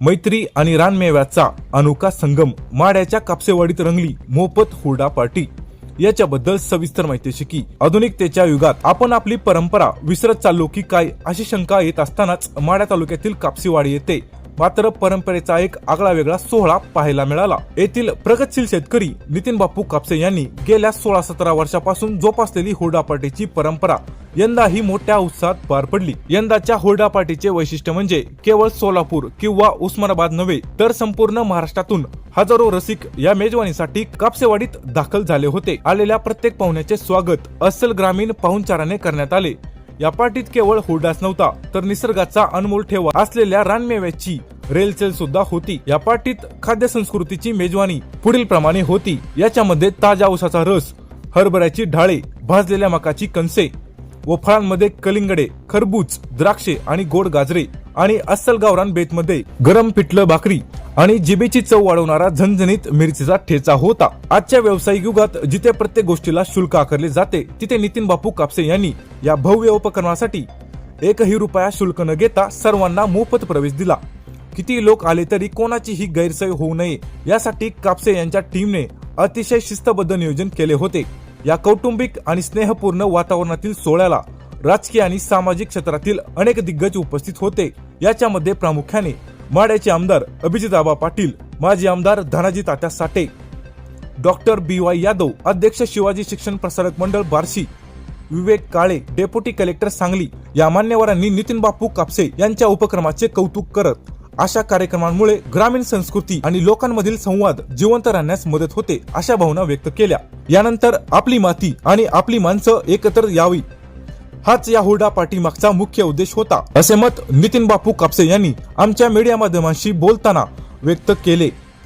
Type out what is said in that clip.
मैत्री आणि रानमेव्याचा अनोखा संगम माड्याच्या कापसेवाडीत रंगली मोफत हुरडा पार्टी। याच्याबद्दल सविस्तर माहिती शिकी। आधुनिकतेच्या युगात आपण आपली परंपरा विसरत चाललो की काय अशी शंका येत असतानाच माड्या तालुक्यातील कापसेवाडी येथे मात्र परंपरेचा एक आगळा वेगळा सोहळा पाहायला मिळाला। येथील प्रगतशील शेतकरी नितीन बापू कापसे यांनी गेल्या 16-17 वर्षापासून जोपासलेली हुरडा पार्टीची परंपरा यंदाही मोठ्या उत्साहात पार पडली। यंदाच्या हुरडा पार्टीचे वैशिष्ट्य म्हणजे केवळ सोलापूर किंवा उस्मानाबाद नव्हे तर संपूर्ण महाराष्ट्रातून हजारो रसिक या मेजवानीसाठी कापसेवाडीत दाखल झाले होते। आलेल्या प्रत्येक पाहुण्याचे स्वागत अस्सल ग्रामीण पाहुणचाराने करण्यात आले। या पार्टीत केवळ हुरडाच नव्हता तर निसर्गाचा अनमोल ठेवा असलेल्या रानमेव्याची रेलचेल सुद्धा होती। या पार्टीत खाद्य संस्कृतीची मेजवानी पुढील प्रमाणे होती। याच्यामध्ये ताजा ऊसाचा रस, हरभऱ्याची ढाळे, भाजलेल्या मकाची कणसे व फळांमध्ये कलिंगडे, खरबूज, द्राक्षे आणि गोड गाजरे आणि अस्सल गावरान बेतमध्ये गरम पिठलं भाकरी आणि जिभेची चव वाढवणारा झणझणीत मिरचीचा ठेचा होता। आजच्या व्यावसायिक युगात जिथे प्रत्येक गोष्टीला शुल्क आकारले जाते तिथे नितीन बापू कापसे यांनी या भव्य उपक्रमासाठी एकही रुपया शुल्क न घेता सर्वांना मोफत प्रवेश दिला। किती लोक आले तरी कोणाचीही गैरसोय होऊ नये यासाठी कापसे यांच्या टीमने अतिशय शिस्तबद्ध नियोजन केले होते। या कौटुंबिक आणि स्नेहपूर्ण वातावरणातील सोहळ्याला राजकीय आणि सामाजिक क्षेत्रातील अनेक दिग्गज उपस्थित होते। याच्यामध्ये प्रामुख्याने माड्याचे आमदार अभिजितआबा पाटील, माजी आमदार धनाजी तात्या साठे, डॉक्टर BY यादव, अध्यक्ष शिवाजी शिक्षण प्रसारक मंडळ बार्शी, विवेक काळे, डेप्युटी कलेक्टर सांगली या मान्यवरांनी नितीन बापू कापसे यांच्या उपक्रमाचे कौतुक करत अशा कार्यक्रमांमुळे ग्रामीण संस्कृती आणि लोकांमधील संवाद जिवंत राहण्यास मदत होते अशा भावना व्यक्त केल्या। यानंतर आपली माती आणि आपली माणसं एकत्र यावी हाच या हुरडा पार्टी मागचा मुख्य उद्देश होता असे मत नितीन बापू कापसे यांनी आमच्या मीडिया माध्यमांशी बोलताना व्यक्त केले।